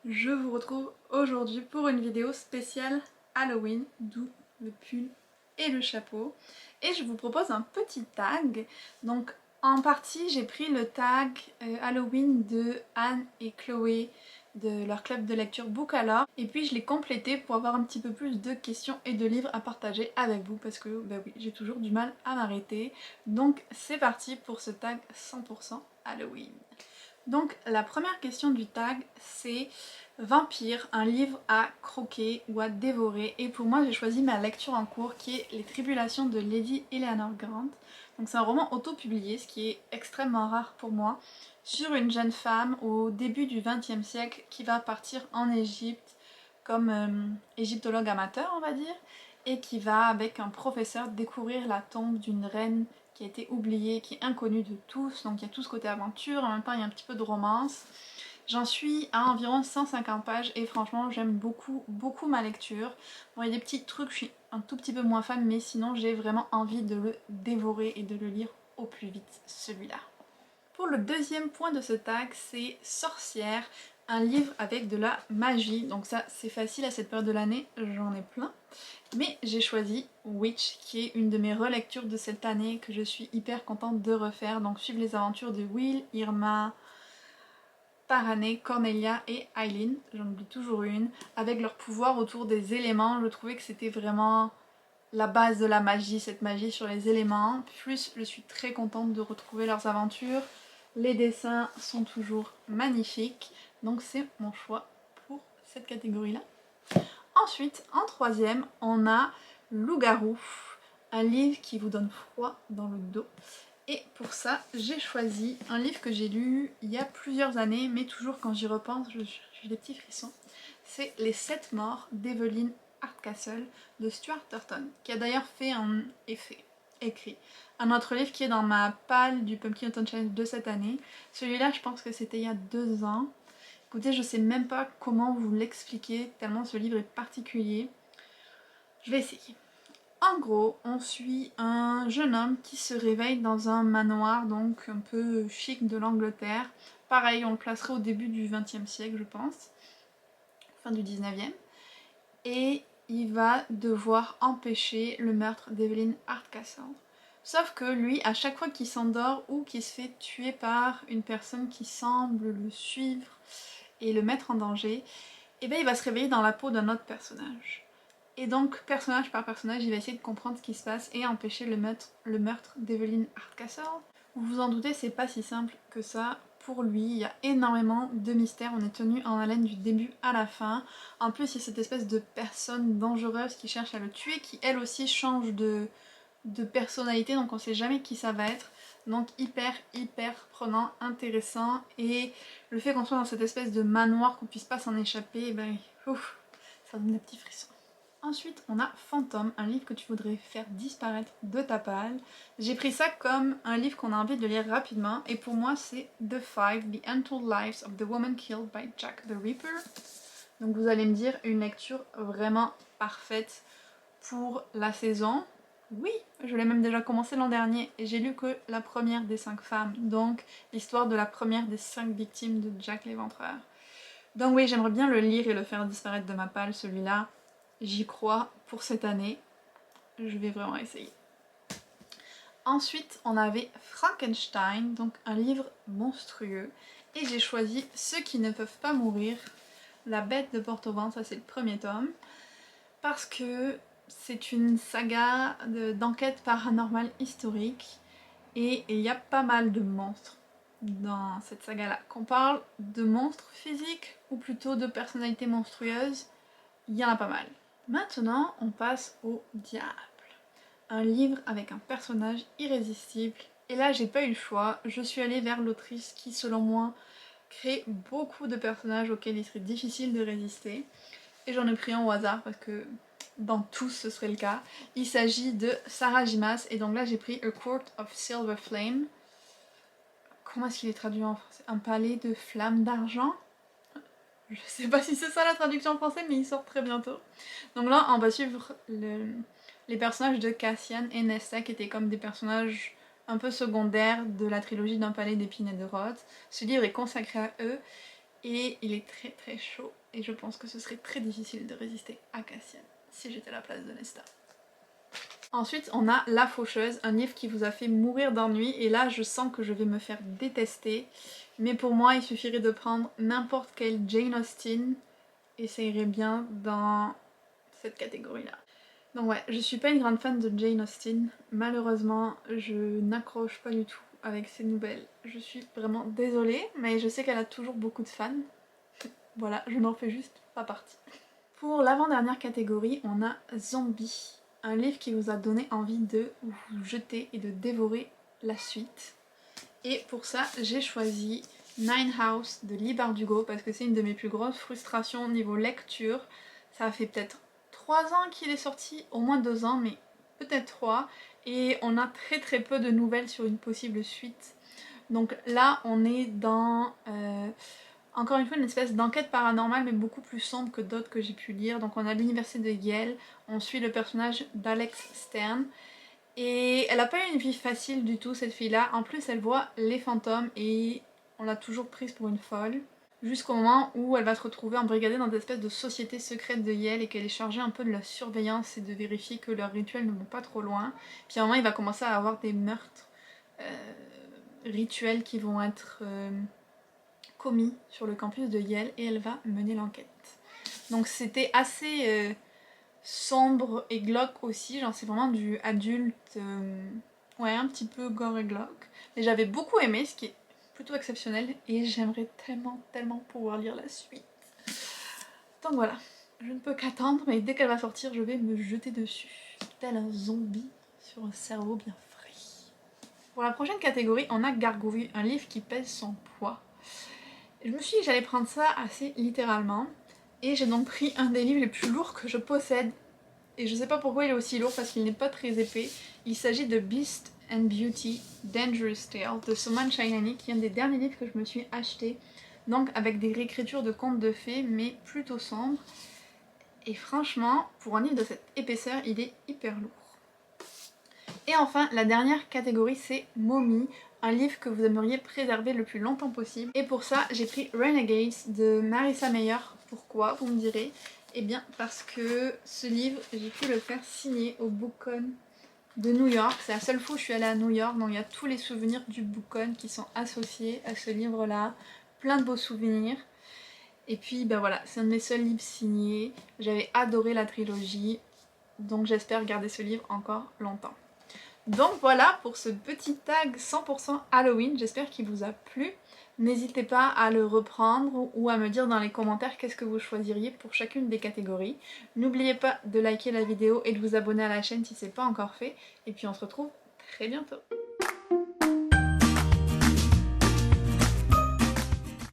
Je vous retrouve aujourd'hui pour une vidéo spéciale Halloween, d'où le pull et le chapeau. Et je vous propose un petit tag. Donc en partie j'ai pris le tag Halloween de Anne et Chloé de leur club de lecture Bookalore. Et puis je l'ai complété pour avoir un petit peu plus de questions et de livres à partager avec vous parce que bah oui, j'ai toujours du mal à m'arrêter. Donc c'est parti pour ce tag 100% Halloween. Donc la première question du tag c'est Vampire, un livre à croquer ou à dévorer. Et pour moi j'ai choisi ma lecture en cours qui est Les Tribulations de Lady Eleanor Grant. Donc c'est un roman auto-publié, ce qui est extrêmement rare pour moi, sur une jeune femme au début du XXe siècle qui va partir en Égypte comme égyptologue amateur on va dire, et qui va avec un professeur découvrir la tombe d'une reine qui a été oubliée, qui est inconnue de tous, donc il y a tout ce côté aventure, en même temps il y a un petit peu de romance. J'en suis à environ 150 pages et franchement j'aime beaucoup ma lecture. Bon, il y a des petits trucs, je suis un tout petit peu moins fan, mais sinon j'ai vraiment envie de le dévorer et de le lire au plus vite, celui-là. Pour le deuxième point de ce tag, c'est Sorcière, un livre avec de la magie. Donc ça c'est facile à cette période de l'année, j'en ai plein. Mais j'ai choisi Witch, qui est une de mes relectures de cette année que je suis hyper contente de refaire. Donc suivre les aventures de Will, Irma, Parané, Cornelia et Eileen, j'en oublie toujours une, avec leur pouvoir autour des éléments. Je trouvais que c'était vraiment la base de la magie, cette magie sur les éléments. Plus je suis très contente de retrouver leurs aventures. Les dessins sont toujours magnifiques, donc c'est mon choix pour cette catégorie-là. Ensuite, en troisième, on a Loup-garou, un livre qui vous donne froid dans le dos. Et pour ça, j'ai choisi un livre que j'ai lu il y a plusieurs années, mais toujours quand j'y repense, j'ai des petits frissons. C'est Les 7 morts d'Evelyn Hardcastle de Stuart Turton, qui a d'ailleurs fait écrit un autre livre qui est dans ma palle du Pumpkin Autumn Challenge de cette année. Celui-là, je pense que c'était il y a 2 ans. Écoutez, je sais même pas comment vous l'expliquer, tellement ce livre est particulier. Je vais essayer. En gros, on suit un jeune homme qui se réveille dans un manoir, donc un peu chic de l'Angleterre. Pareil, on le placerait au début du XXe siècle, je pense, fin du XIXe. Et il va devoir empêcher le meurtre d'Evelyn Hardcastle. Sauf que lui, à chaque fois qu'il s'endort ou qu'il se fait tuer par une personne qui semble le suivre et le mettre en danger, et bien il va se réveiller dans la peau d'un autre personnage. Et donc, personnage par personnage, il va essayer de comprendre ce qui se passe et empêcher le meurtre d'Evelyn Hardcastle. Vous vous en doutez, c'est pas si simple que ça. Pour lui, il y a énormément de mystères, on est tenu en haleine du début à la fin. En plus, il y a cette espèce de personne dangereuse qui cherche à le tuer, qui elle aussi change de personnalité, donc on sait jamais qui ça va être. Donc hyper prenant, intéressant, et le fait qu'on soit dans cette espèce de manoir, qu'on puisse pas s'en échapper, ben ouf, ça donne des petits frissons. Ensuite, on a Fantôme, un livre que tu voudrais faire disparaître de ta palle. J'ai pris ça comme un livre qu'on a envie de lire rapidement, et pour moi c'est The Five, The Untold Lives of the Woman Killed by Jack the Ripper. Donc vous allez me dire, une lecture vraiment parfaite pour la saison. Oui, je l'ai même déjà commencé l'an dernier et j'ai lu que la première des 5 femmes, donc l'histoire de la première des 5 victimes de Jack l'Éventreur. Donc oui, j'aimerais bien le lire et le faire disparaître de ma palle, celui-là. J'y crois pour cette année. Je vais vraiment essayer. Ensuite, on avait Frankenstein, donc un livre monstrueux. Et j'ai choisi Ceux qui ne peuvent pas mourir, La bête de Port-au-Vent, ça c'est le premier tome. Parce que c'est une saga d'enquête paranormale historique. Et il y a pas mal de monstres dans cette saga-là. Qu'on parle de monstres physiques ou plutôt de personnalités monstrueuses, il y en a pas mal. Maintenant, on passe au Diable. Un livre avec un personnage irrésistible. Et là, j'ai pas eu le choix. Je suis allée vers l'autrice qui, selon moi, crée beaucoup de personnages auxquels il serait difficile de résister. Et j'en ai pris un au hasard parce que dans tous ce serait le cas. Il s'agit de Sarah J. Maas. Et donc là, j'ai pris A Court of Silver Flame. Comment est-ce qu'il est traduit en français? Un palais de flammes d'argent? Je sais pas si c'est ça la traduction en français, mais il sort très bientôt. Donc là, on va suivre les personnages de Cassian et Nesta, qui étaient comme des personnages un peu secondaires de la trilogie d'un palais d'épines et de roses. Ce livre est consacré à eux, et il est très très chaud et je pense que ce serait très difficile de résister à Cassian si j'étais à la place de Nesta. Ensuite on a La Faucheuse, un livre qui vous a fait mourir d'ennui et là je sens que je vais me faire détester, mais pour moi il suffirait de prendre n'importe quelle Jane Austen et ça irait bien dans cette catégorie là. Donc ouais, je suis pas une grande fan de Jane Austen, malheureusement je n'accroche pas du tout avec ses nouvelles. Je suis vraiment désolée, mais je sais qu'elle a toujours beaucoup de fans. Voilà, je n'en fais juste pas partie. Pour l'avant-dernière catégorie, on a Zombie, un livre qui vous a donné envie de vous jeter et de dévorer la suite. Et pour ça, j'ai choisi Nine House de Leigh Bardugo parce que c'est une de mes plus grosses frustrations au niveau lecture. Ça fait peut-être 3 ans qu'il est sorti, au moins 2 ans, mais peut-être 3. Et on a très très peu de nouvelles sur une possible suite. Donc là, on est dans... encore une fois, une espèce d'enquête paranormale, mais beaucoup plus sombre que d'autres que j'ai pu lire. Donc on a l'université de Yale, on suit le personnage d'Alex Stern. Et elle a pas eu une vie facile du tout, cette fille-là. En plus, elle voit les fantômes et on l'a toujours prise pour une folle. Jusqu'au moment où elle va se retrouver embrigadée dans des espèces de sociétés secrètes de Yale et qu'elle est chargée un peu de la surveillance et de vérifier que leurs rituels ne vont pas trop loin. Puis à un moment, il va commencer à avoir des meurtres rituels qui vont être commis sur le campus de Yale et elle va mener l'enquête. Donc c'était assez sombre et glauque aussi, genre c'est vraiment du adulte, ouais, un petit peu gore et glauque. Mais j'avais beaucoup aimé, ce qui est plutôt exceptionnel, et j'aimerais tellement pouvoir lire la suite. Donc voilà, je ne peux qu'attendre, mais dès qu'elle va sortir, je vais me jeter dessus, tel un zombie sur un cerveau bien frais. Pour la prochaine catégorie, on a Gargouille, un livre qui pèse son poids. Je me suis dit que j'allais prendre ça assez littéralement, et j'ai donc pris un des livres les plus lourds que je possède. Et je sais pas pourquoi il est aussi lourd parce qu'il n'est pas très épais. Il s'agit de Beast and Beauty Dangerous Tale de Soman Shainani, qui est un des derniers livres que je me suis acheté. Donc avec des réécritures de contes de fées, mais plutôt sombres. Et franchement, pour un livre de cette épaisseur, il est hyper lourd. Et enfin, la dernière catégorie, c'est Mommy, un livre que vous aimeriez préserver le plus longtemps possible. Et pour ça, j'ai pris Renegades de Marissa Meyer. Pourquoi, vous me direz? Eh bien parce que ce livre, j'ai pu le faire signer au BookCon de New York. C'est la seule fois où je suis allée à New York, donc il y a tous les souvenirs du BookCon qui sont associés à ce livre-là. Plein de beaux souvenirs. Et puis ben voilà, c'est un de mes seuls livres signés. J'avais adoré la trilogie, donc j'espère garder ce livre encore longtemps. Donc voilà pour ce petit tag 100% Halloween, j'espère qu'il vous a plu. N'hésitez pas à le reprendre ou à me dire dans les commentaires qu'est-ce que vous choisiriez pour chacune des catégories. N'oubliez pas de liker la vidéo et de vous abonner à la chaîne si ce n'est pas encore fait. Et puis on se retrouve très bientôt.